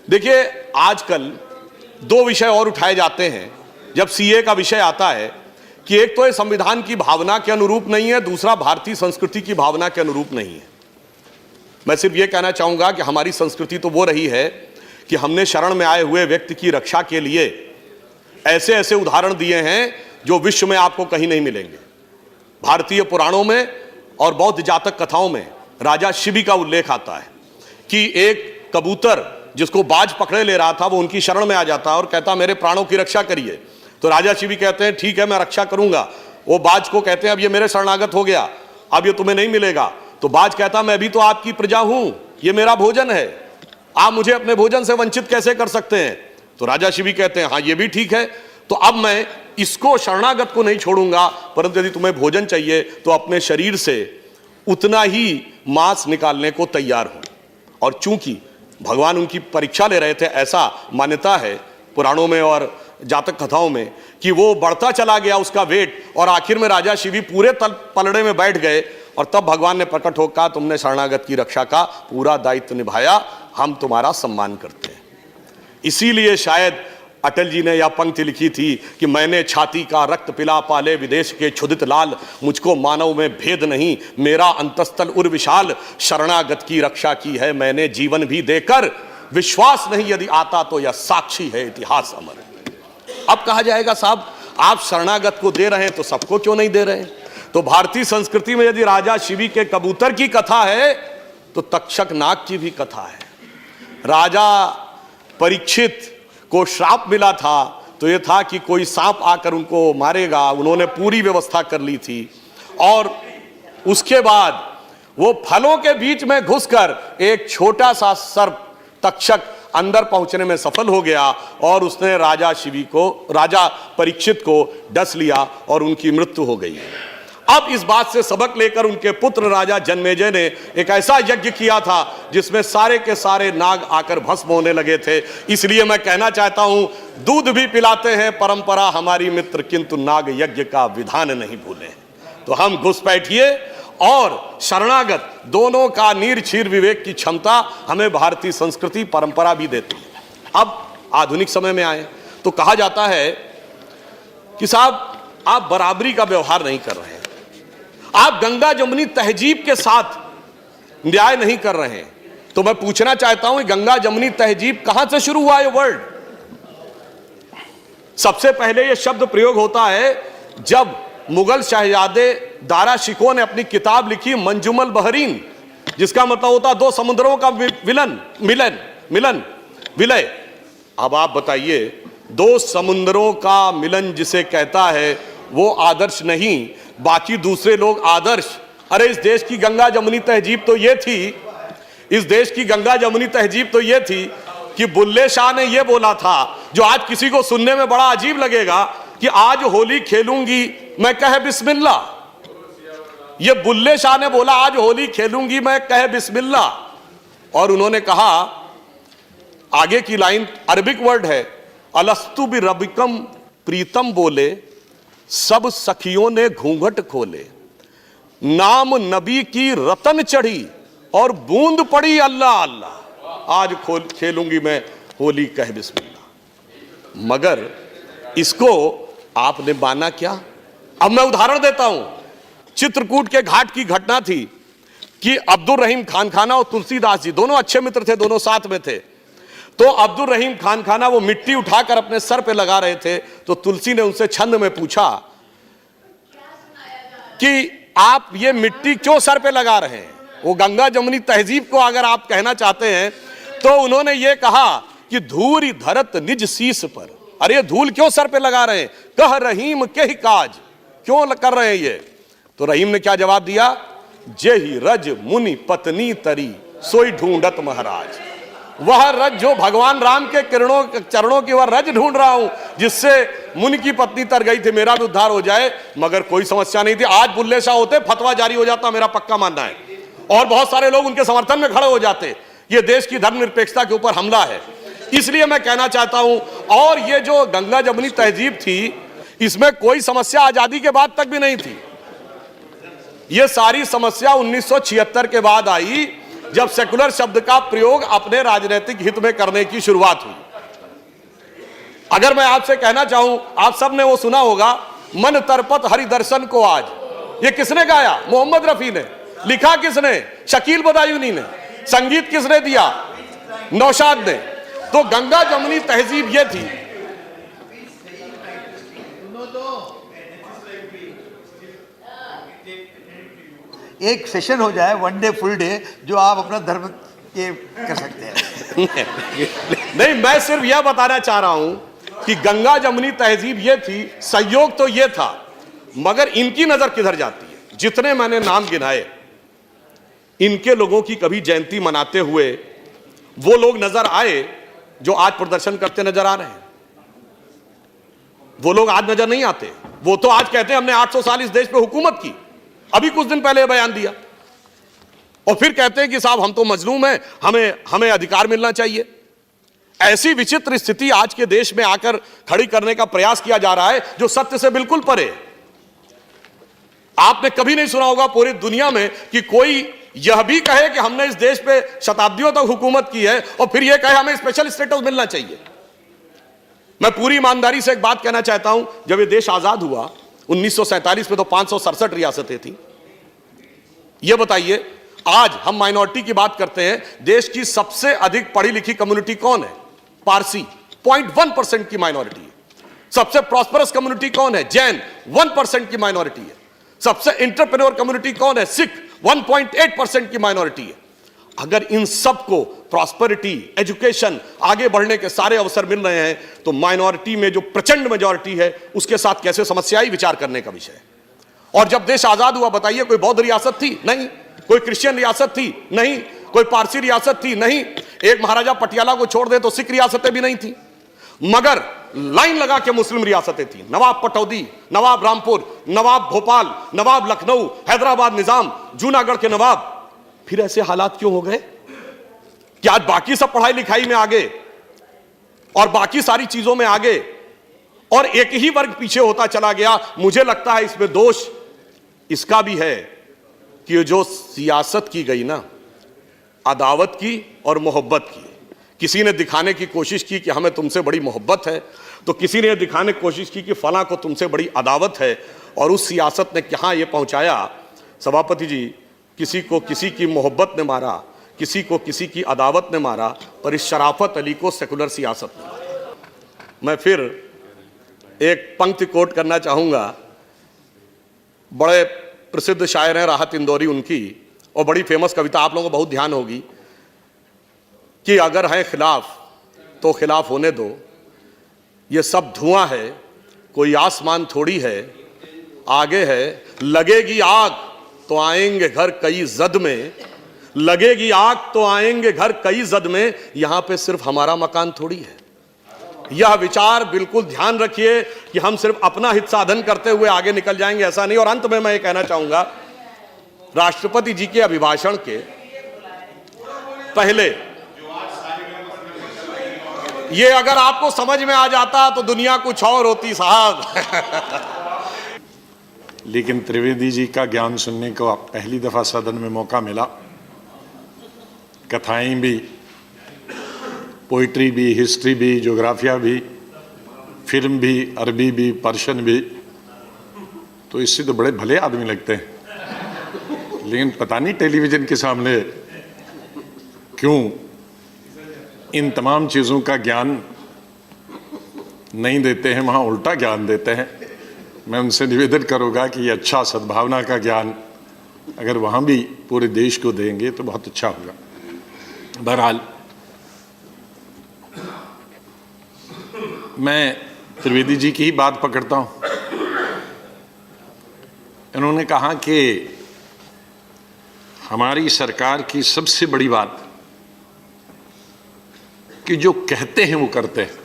देखिए, आजकल दो विषय और उठाए जाते हैं जब सीए का विषय आता है कि एक तो ये संविधान की भावना के अनुरूप नहीं है, दूसरा भारतीय संस्कृति की भावना के अनुरूप नहीं है। मैं सिर्फ ये कहना चाहूंगा कि हमारी संस्कृति तो वो रही है कि हमने शरण में आए हुए व्यक्ति की रक्षा के लिए ऐसे ऐसे उदाहरण दिए हैं जो विश्व में आपको कहीं नहीं मिलेंगे। भारतीय पुराणों में और बौद्ध जातक कथाओं में राजा शिबी का उल्लेख आता है कि एक कबूतर जिसको बाज पकड़े ले रहा था वो उनकी शरण में आ जाता और कहता मेरे प्राणों की रक्षा करिए। तो राजा शिबी कहते हैं ठीक है, मैं रक्षा करूंगा। वो बाज को कहते हैं अब ये मेरे शरणागत हो गया, अब ये तुम्हें नहीं मिलेगा। तो बाज कहता मैं भी तो आपकी प्रजा हूं, ये मेरा भोजन है, आप मुझे अपने भोजन से वंचित कैसे कर सकते हैं। तो राजा शिबी कहते हैं हाँ ये भी ठीक है, तो अब मैं इसको शरणागत को नहीं छोड़ूंगा, परंतु यदि तुम्हें भोजन चाहिए तो अपने शरीर से उतना ही मांस निकालने को तैयार हूं। और चूंकि भगवान उनकी परीक्षा ले रहे थे, ऐसा मान्यता है पुराणों में और जातक कथाओं में कि वो बढ़ता चला गया उसका वेट, और आखिर में राजा शिवी पूरे पलड़े में बैठ गए। और तब भगवान ने प्रकट होकर कहा तुमने शरणागत की रक्षा का पूरा दायित्व निभाया, हम तुम्हारा सम्मान करते हैं। इसीलिए शायद अटल जी ने यह पंक्ति लिखी थी कि मैंने छाती का रक्त पिला पाले विदेश के क्षुधित लाल, मुझको मानव में भेद नहीं, मेरा अंतस्तल उर विशाल, शरणागत की रक्षा की है मैंने जीवन भी देकर, विश्वास नहीं यदि आता तो यह साक्षी है इतिहास अमर। अब कहा जाएगा साहब आप शरणागत को दे रहे हैं तो सबको क्यों नहीं दे रहे हैं। तो भारतीय संस्कृति में यदि राजा शिवी के कबूतर की कथा है तो तक्षक नाग की भी कथा है। राजा परीक्षित को श्राप मिला था तो यह था कि कोई सांप आकर उनको मारेगा, उन्होंने पूरी व्यवस्था कर ली थी। और उसके बाद वो फलों के बीच में घुसकर एक छोटा सा सर्प तक्षक अंदर पहुंचने में सफल हो गया और उसने राजा परीक्षित को डस लिया और उनकी मृत्यु हो गई। अब इस बात से सबक लेकर उनके पुत्र राजा जन्मेजय ने एक ऐसा यज्ञ किया था जिसमें सारे के सारे नाग आकर भस्म होने लगे थे। इसलिए मैं कहना चाहता हूं दूध भी पिलाते हैं परंपरा हमारी मित्र, किंतु नाग यज्ञ का विधान नहीं भूले। तो हम घुसपैठिए और शरणागत दोनों का नीर क्षीर विवेक की क्षमता हमें भारतीय संस्कृति परंपरा भी देती है। अब आधुनिक समय में आए तो कहा जाता है कि साहब आप बराबरी का व्यवहार नहीं कर रहे हैं, आप गंगा जमुनी तहजीब के साथ न्याय नहीं कर रहे हैं। तो मैं पूछना चाहता हूं गंगा जमुनी तहजीब कहां से शुरू हुआ ये वर्ड। सबसे पहले ये शब्द प्रयोग होता है जब मुगल शहजादे दारा शिकोह ने अपनी किताब लिखी मंजुमल बहरीन, जिसका मतलब होता दो समुद्रों का विलय। अब आप बताइए दो समुद्रों का मिलन जिसे कहता है वो आदर्श नहीं, बाकी दूसरे लोग आदर्श। अरे इस देश की गंगा जमुनी तहजीब तो ये थी, इस देश की गंगा जमुनी तहजीब तो ये थी कि बुल्ले शाह ने ये बोला था, जो आज किसी को सुनने में बड़ा अजीब लगेगा, कि आज होली खेलूंगी मैं कहे बिस्मिल्लाह। ये बुल्ले शाह ने बोला आज होली खेलूंगी मैं कहे बिस्मिल्लाह। और उन्होंने कहा आगे की लाइन अरबिक वर्ड है, अलस्तु बि रबिकम प्रीतम बोले, सब सखियों ने घूंघट खोले, नाम नबी की रतन चढ़ी और बूंद पड़ी अल्लाह अल्लाह, आज खेलूंगी मैं होली कह बिस्मिल्लाह। मगर इसको आपने माना क्या। अब मैं उदाहरण देता हूं, चित्रकूट के घाट की घटना थी कि अब्दुल रहीम खान खाना और तुलसीदास जी दोनों अच्छे मित्र थे, दोनों साथ में थे। तो अब्दुल रहीम खान खाना वो मिट्टी उठाकर अपने सर पे लगा रहे थे, तो तुलसी ने उनसे छंद में पूछा कि आप ये मिट्टी क्यों सर पे लगा रहे हैं। वो गंगा जमुनी तहजीब को अगर आप कहना चाहते हैं तो उन्होंने ये कहा कि धूरी धरत निज शीस पर। अरे धूल क्यों सर पे लगा रहे हैं, कह रहीम के ही काज क्यों कर रहे हैं ये। तो रहीम ने क्या जवाब दिया, जेही रज मुनि पत्नी तरी सोई ढूंढत महाराज। वह रज जो भगवान राम के चरणों की वह रज ढूंढ रहा हूं जिससे मुनि की पत्नी तर गई थी, मेरा भी उद्धार हो जाए। मगर कोई समस्या नहीं थी। आज बुल्ले शाह होते फतवा जारी हो जाता, मेरा पक्का मानना है, और बहुत सारे लोग उनके समर्थन में खड़े हो जाते। ये देश की धर्मनिरपेक्षता के ऊपर हमला है। इसलिए मैं कहना चाहता हूं, और ये जो गंगा जमुनी तहजीब थी इसमें कोई समस्या आजादी के बाद तक भी नहीं थी। ये सारी समस्या 1976 के बाद आई जब सेकुलर शब्द का प्रयोग अपने राजनीतिक हित में करने की शुरुआत हुई। अगर मैं आपसे कहना चाहूं, आप सब ने वो सुना होगा, मन तरपत हरि दर्शन को आज, ये किसने गाया? मोहम्मद रफी ने। लिखा किसने? शकील बदायूनी ने। संगीत किसने दिया? नौशाद ने। तो गंगा जमुनी तहजीब ये थी। एक सेशन हो जाए, वन डे फुल डे, जो आप अपना धर्म के कर सकते हैं। नहीं, मैं सिर्फ यह बताना चाह रहा हूं कि गंगा जमुनी तहजीब ये थी, संयोग तो ये था, मगर इनकी नजर किधर जाती है? जितने मैंने नाम गिनाए, इनके लोगों की कभी जयंती मनाते हुए वो लोग नजर आए जो आज प्रदर्शन करते नजर आ रहे हैं? वो लोग आज नजर नहीं आते। वो तो आज कहते हैं हमने 800 साल इस देश पे हुकूमत की। अभी कुछ दिन पहले बयान दिया, और फिर कहते हैं कि साहब हम तो मजलूम हैं, हमें अधिकार मिलना चाहिए। ऐसी विचित्र स्थिति आज के देश में आकर खड़ी करने का प्रयास किया जा रहा है जो सत्य से बिल्कुल परे है। आपने कभी नहीं सुना होगा पूरी दुनिया में कि कोई यह भी कहे कि हमने इस देश पे शताब्दियों तक हुकूमत की है और फिर यह कहे हमें स्पेशल स्टेटस मिलना चाहिए। मैं पूरी ईमानदारी से एक बात कहना चाहता हूं, जब यह देश आजाद हुआ 1947 में तो 567 रियासतें थी। यह बताइए, आज हम माइनॉरिटी की बात करते हैं, देश की सबसे अधिक पढ़ी लिखी कम्युनिटी कौन है? पारसी, 0.1% की माइनॉरिटी है। सबसे प्रॉस्परस कम्युनिटी कौन है? जैन, 1% की माइनॉरिटी है। सबसे एंटरप्रेन्योर कम्युनिटी कौन है? सिख, 1.8% की माइनॉरिटी है। अगर इन सबको प्रॉस्पेरिटी, एजुकेशन, आगे बढ़ने के सारे अवसर मिल रहे हैं, तो माइनॉरिटी में जो प्रचंड मेजॉरिटी है उसके साथ कैसे समस्याएं विचार करने का विषय है। और जब देश आजाद हुआ, बताइए, कोई बौद्ध रियासत थी? नहीं। कोई क्रिश्चियन रियासत थी? नहीं। कोई पारसी रियासत थी? नहीं। एक महाराजा पटियाला को छोड़ दे तो सिख रियासतें भी नहीं थी, मगर लाइन लगा के मुस्लिम रियासतें थी। नवाब पटौदी, नवाब रामपुर, नवाब भोपाल, नवाब लखनऊ, हैदराबाद निजाम, जूनागढ़ के नवाब। फिर ऐसे हालात क्यों हो गए कि आज बाकी सब पढ़ाई लिखाई में आगे और बाकी सारी चीजों में आगे और एक ही वर्ग पीछे होता चला गया? मुझे लगता है इसमें दोष इसका भी है कि जो सियासत की गई ना, अदावत की और मोहब्बत की। किसी ने दिखाने की कोशिश की कि हमें तुमसे बड़ी मोहब्बत है, तो किसी ने दिखाने की कोशिश की कि फला को तुमसे बड़ी अदावत है, और उस सियासत ने कहां यह पहुंचाया सभापति जी, किसी को किसी की मोहब्बत ने मारा, किसी को किसी की अदावत ने मारा, पर इस शराफत अली को सेकुलर सियासत ने मारा। मैं फिर एक पंक्ति कोट करना चाहूंगा, बड़े प्रसिद्ध शायर हैं राहत इंदौरी उनकी, और बड़ी फेमस कविता, आप लोगों को बहुत ध्यान होगी, कि अगर है खिलाफ तो खिलाफ होने दो, ये सब धुआं है, कोई आसमान थोड़ी है, आगे है लगेगी आग तो आएंगे घर कई जद में, लगेगी आग तो आएंगे घर कई जद में, यहां पे सिर्फ हमारा मकान थोड़ी है। यह विचार बिल्कुल ध्यान रखिए कि हम सिर्फ अपना हित साधन करते हुए आगे निकल जाएंगे, ऐसा नहीं। और अंत में मैं ये कहना चाहूंगा, राष्ट्रपति जी के अभिभाषण के पहले ये अगर आपको समझ में आ जाता तो दुनिया कुछ और होती साहब। लेकिन त्रिवेदी जी का ज्ञान सुनने को पहली दफा सदन में मौका मिला। कथाएं भी, पोइट्री भी, हिस्ट्री भी, ज्योग्राफिया भी, फिल्म भी, अरबी भी, पर्शियन भी, तो इससे तो बड़े भले आदमी लगते हैं। लेकिन पता नहीं टेलीविज़न के सामने क्यों इन तमाम चीज़ों का ज्ञान नहीं देते हैं, वहाँ उल्टा ज्ञान देते हैं। मैं उनसे निवेदन करूँगा कि ये अच्छा सद्भावना का ज्ञान अगर वहाँ भी पूरे देश को देंगे तो बहुत अच्छा होगा। बहरहाल, मैं त्रिवेदी जी की ही बात पकड़ता हूँ। इन्होंने कहा कि हमारी सरकार की सबसे बड़ी बात कि जो कहते हैं वो करते हैं,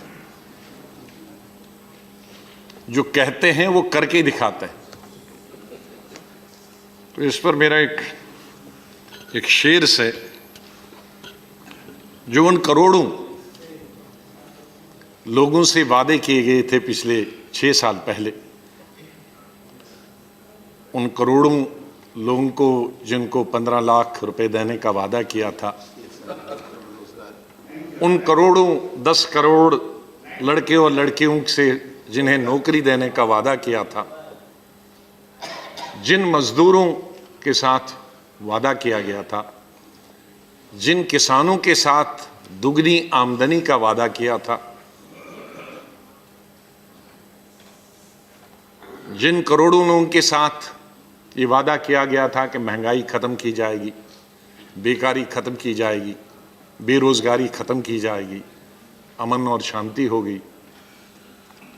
जो कहते हैं वो करके दिखाते हैं। तो इस पर मेरा एक शेर से, जो उन करोड़ों लोगों से वादे किए गए थे पिछले 6 साल पहले, उन करोड़ों लोगों को जिनको 15 लाख रुपए देने का वादा किया था, उन करोड़ों 10 करोड़ लड़के और लड़कियों से जिन्हें नौकरी देने का वादा किया था, जिन मजदूरों के साथ वादा किया गया था, जिन किसानों के साथ दुगनी आमदनी का वादा किया था, जिन करोड़ों लोगों के साथ ये वादा किया गया था कि महंगाई खत्म की जाएगी, बेकारी खत्म की जाएगी, बेरोजगारी खत्म की जाएगी, अमन और शांति होगी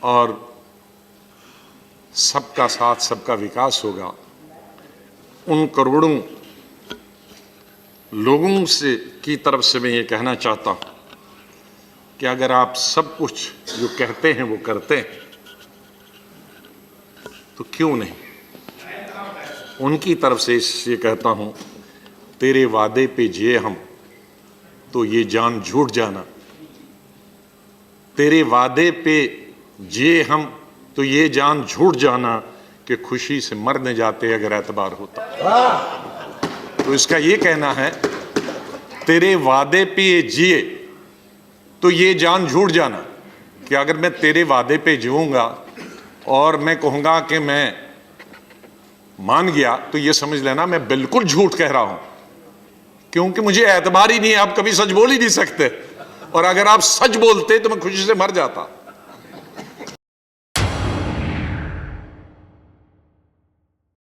और सबका साथ सबका विकास होगा, उन करोड़ों लोगों से की तरफ से मैं ये कहना चाहता हूँ कि अगर आप सब कुछ जो कहते हैं वो करते हैं तो क्यों नहीं, उनकी तरफ से ये कहता हूँ, तेरे वादे पे जिए हम तो ये जान झूठ जाना, तेरे वादे पे जिए हम तो ये जान झूठ जाना कि खुशी से मरने जाते अगर एतबार होता। तो इसका ये कहना है, तेरे वादे पे जिए तो ये जान झूठ जाना कि अगर मैं तेरे वादे पे जीऊंगा और मैं कहूंगा कि मैं मान गया तो ये समझ लेना मैं बिल्कुल झूठ कह रहा हूं, क्योंकि मुझे एतबार ही नहीं है, आप कभी सच बोल ही नहीं सकते, और अगर आप सच बोलते तो मैं खुशी से मर जाता।